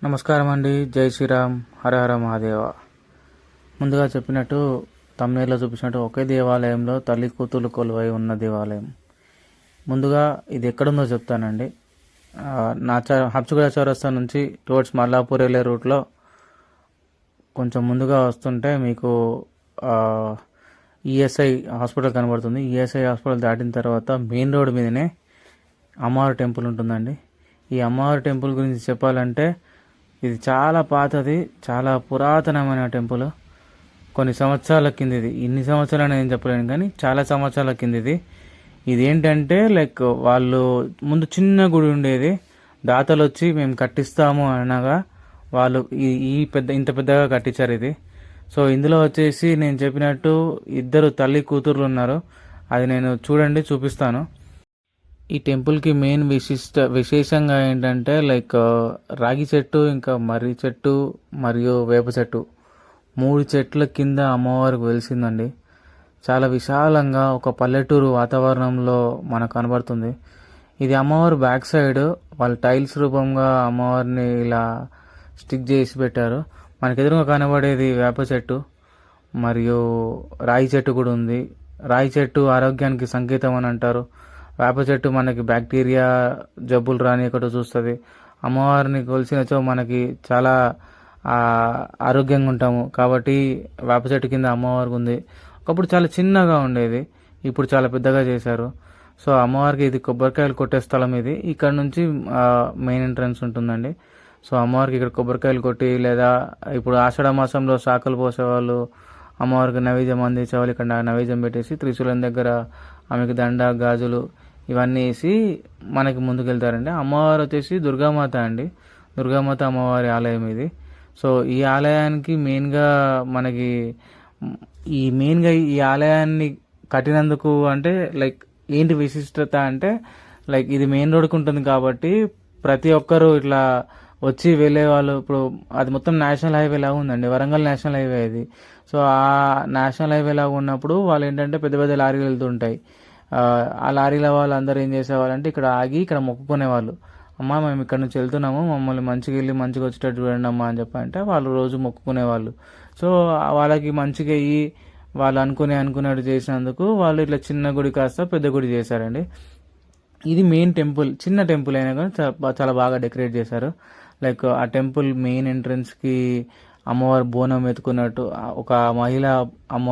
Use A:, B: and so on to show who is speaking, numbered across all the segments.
A: నమస్కారం అండి. జై శ్రీరామ్, హర హర మహాదేవ. ముందుగా చెప్పినట్టు తమ్నేల్లో చూపించినట్టు ఒకే దేవాలయంలో తల్లి కూతురు కొలువై ఉన్న దేవాలయం. ముందుగా ఇది ఎక్కడుందో చెప్తానండి. హబ్సిగూడ చౌరస్తా నుంచి టువర్డ్స్ మల్లాపూర్ వెళ్ళే రూట్లో కొంచెం ముందుగా వస్తుంటే మీకు ఈఎస్ఐ హాస్పిటల్ కనబడుతుంది. ఈఎస్ఐ హాస్పిటల్ దాటిన తర్వాత మెయిన్ రోడ్ మీదనే అమ్మవారి టెంపుల్ ఉంటుందండి. ఈ అమ్మవారి టెంపుల్ గురించి చెప్పాలంటే ఇది చాలా పాతది, చాలా పురాతనమైన టెంపుల్. కొన్ని సంవత్సరాల కిందిది, ఇన్ని సంవత్సరాలు నేను చెప్పలేను కానీ చాలా సంవత్సరాల కిందిది. ఇదేంటంటే లైక్ వాళ్ళు ముందు చిన్న గుడి ఉండేది, దాతలు వచ్చి మేము కట్టిస్తాము అనగా వాళ్ళు ఇంత పెద్దగా కట్టించారు ఇది. సో ఇందులో వచ్చేసి నేను చెప్పినట్టు ఇద్దరు తల్లి కూతుర్లు ఉన్నారు. అది నేను చూపిస్తాను. ఈ టెంపుల్కి మెయిన్ విశేషంగా ఏంటంటే లైక్ రాగి చెట్టు, ఇంకా మర్రి చెట్టు మరియు వేప చెట్టు, 3 చెట్ల కింద అమ్మవారికి వెలిసిందండి. చాలా విశాలంగా ఒక పల్లెటూరు వాతావరణంలో మనకు కనబడుతుంది. ఇది అమ్మవారు బ్యాక్ సైడ్ వాళ్ళు టైల్స్ రూపంగా అమ్మవారిని ఇలా స్టిక్ చేసి పెట్టారు. మనకు ఎదురుగా కనబడేది వేప చెట్టు మరియు రాయి చెట్టు కూడా ఉంది. రాయి చెట్టు ఆరోగ్యానికి సంకేతం అని అంటారు. వేప చెట్టు మనకి బ్యాక్టీరియా జబ్బులు రానియకుండా చూస్తుంది. అమ్మవారిని కొలిసినచో మనకి చాలా ఆరోగ్యంగా ఉంటాము కాబట్టి వేప చెట్టు కింద అమ్మవారికి ఉంది. ఒకప్పుడు చాలా చిన్నగా ఉండేది, ఇప్పుడు చాలా పెద్దగా చేశారు. సో అమ్మవారికి ఇది కొబ్బరికాయలు కొట్టే స్థలం ఇది. ఇక్కడ నుంచి మెయిన్ ఎంట్రన్స్ ఉంటుందండి. సో అమ్మవారికి ఇక్కడ కొబ్బరికాయలు కొట్టి, లేదా ఇప్పుడు ఆషాఢ మాసంలో శాఖలు పోసేవాళ్ళు అమ్మవారికి నైవేద్యం అందించేవాళ్ళు. ఇక్కడ నైవేద్యం పెట్టేసి త్రిశూలం దగ్గర ఆమెకి దండ, గాజులు ఇవన్నీ వేసి మనకి ముందుకెళ్తారండి. అమ్మవారు వచ్చేసి దుర్గామాత అండి. దుర్గామాత అమ్మవారి ఆలయం ఇది. సో ఈ ఆలయానికి మెయిన్గా ఈ ఆలయాన్ని కట్టినందుకు అంటే లైక్ ఏంటి విశిష్టత అంటే లైక్ ఇది మెయిన్ రోడ్కి ఉంటుంది కాబట్టి ప్రతి ఒక్కరూ ఇట్లా వచ్చి వెళ్ళే వాళ్ళు. ఇప్పుడు అది మొత్తం నేషనల్ హైవే లాగా ఉందండి, వరంగల్ నేషనల్ హైవే ఇది. సో ఆ నేషనల్ హైవే లాగా ఉన్నప్పుడు వాళ్ళు ఏంటంటే పెద్ద పెద్ద లారీలు వెళ్తుంటాయి. ఆ లారీల వాళ్ళు అందరూ ఏం చేసేవాళ్ళంటే ఇక్కడ ఆగి ఇక్కడ మొక్కుకునేవాళ్ళు. అమ్మ మేము ఇక్కడ నుంచి వెళ్తున్నాము, మమ్మల్ని మంచిగా వెళ్ళి మంచిగా వచ్చేటట్టు చూడండి అమ్మా అని చెప్పంటే వాళ్ళు రోజు మొక్కుకునేవాళ్ళు. సో వాళ్ళకి మంచిగా అయ్యి వాళ్ళు అనుకున్నట్టు చేసినందుకు వాళ్ళు ఇట్లా చిన్న గుడి కాస్త పెద్ద గుడి చేశారండి. ఇది మెయిన్ టెంపుల్, చిన్న టెంపుల్ అయినా కానీ చాలా బాగా డెకరేట్ చేశారు. లైక్ ఆ టెంపుల్ మెయిన్ ఎంట్రన్స్కి అమ్మవారు బోనం ఎత్తుకున్నట్టు, ఒక మహిళ అమ్మ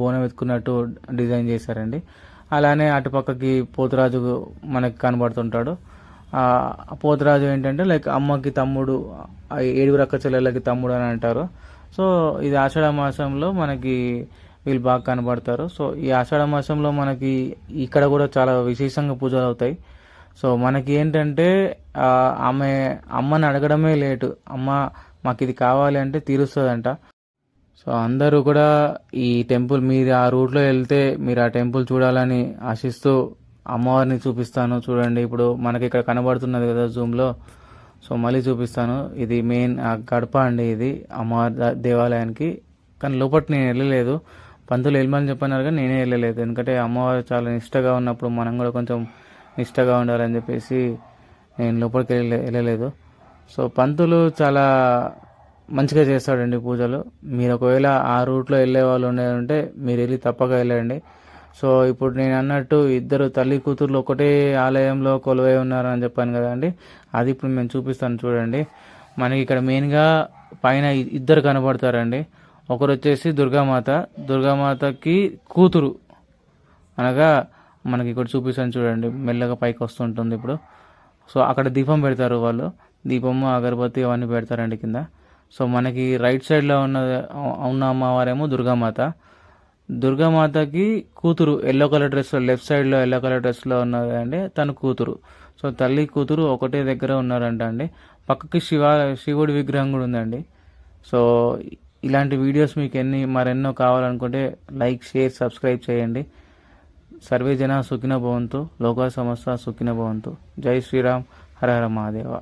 A: బోనం ఎత్తుకున్నట్టు డిజైన్ చేశారండి. అలానే అటుపక్కకి పోతురాజు మనకి కనబడుతుంటాడు. పోతురాజు ఏంటంటే లైక్ అమ్మకి తమ్ముడు, 7 అక్క చెల్లెళ్ళకి తమ్ముడు అని అంటారు. సో ఇది ఆషాఢ మాసంలో మనకి వీళ్ళు బాగా కనబడతారు. సో ఈ ఆషాఢ మాసంలో మనకి ఇక్కడ కూడా చాలా విశేషంగా పూజలు అవుతాయి. సో మనకి ఏంటంటే అమ్మని అడగడమే లేటు, అమ్మ మాకు ఇది కావాలి అంటే తీరుస్తుందంట. సో అందరూ కూడా ఈ టెంపుల్, మీరు ఆ రూట్లో వెళ్తే మీరు ఆ టెంపుల్ చూడాలని ఆశిస్తూ అమ్మవారిని చూపిస్తాను చూడండి. ఇప్పుడు మనకి ఇక్కడ కనబడుతున్నది కదా జూమ్లో. సో మళ్ళీ చూపిస్తాను. ఇది మెయిన్ గడప అండి, ఇది అమ్మవారి దేవాలయానికి. కానీ లోపల నేను వెళ్ళలేదు, పంతులు వెళ్ళమని చెప్పన్నారు కానీ నేనే వెళ్ళలేదు. ఎందుకంటే అమ్మవారు చాలా నిష్టగా ఉన్నప్పుడు మనం కూడా కొంచెం నిష్టగా ఉండాలని చెప్పేసి నేను లోపలికి వెళ్ళలేదు. సో పంతులు చాలా మంచిగా చేస్తాడండి పూజలు. మీరు ఒకవేళ ఆ రూట్లో వెళ్ళే వాళ్ళు ఉంటే మీరు వెళ్ళి తప్పక వెళ్ళండి. సో ఇప్పుడు నేను అన్నట్టు ఇద్దరు తల్లి కూతుర్లు ఒకటే ఆలయంలో కొలువై ఉన్నారని చెప్పాను కదండి, అది ఇప్పుడు నేను చూపిస్తాను చూడండి. మనకి ఇక్కడ మెయిన్గా పైన ఇద్దరు కనబడతారండి. ఒకరు వచ్చేసి దుర్గామాత, దుర్గామాతకి కూతురు అనగా మనకి ఇక్కడ చూపిస్తాను చూడండి, మెల్లగా పైకి వస్తుంటుంది ఇప్పుడు. సో అక్కడ దీపం పెడతారు వాళ్ళు, దీపము అగరబత్తి అవన్నీ పెడతారండి కింద. సో మనకి రైట్ సైడ్లో ఉన్న అమ్మవారేమో దుర్గామాత. దుర్గామాతకి కూతురు ఎల్లో కలర్ డ్రెస్లో, లెఫ్ట్ సైడ్లో ఎల్లో కలర్ డ్రెస్లో ఉన్నదండి తన కూతురు. సో తల్లి కూతురు ఒకటే దగ్గర ఉన్నారంట అండి. పక్కకి శివుడి విగ్రహం కూడా ఉందండి. సో ఇలాంటి వీడియోస్ మీకు మరెన్నో కావాలనుకుంటే లైక్, షేర్, సబ్స్క్రైబ్ చేయండి. సర్వే జన సుఖినో భవంతు, లోకా సమస్త సుఖినో భవంతు. జై శ్రీరామ్, హర హర మహాదేవ.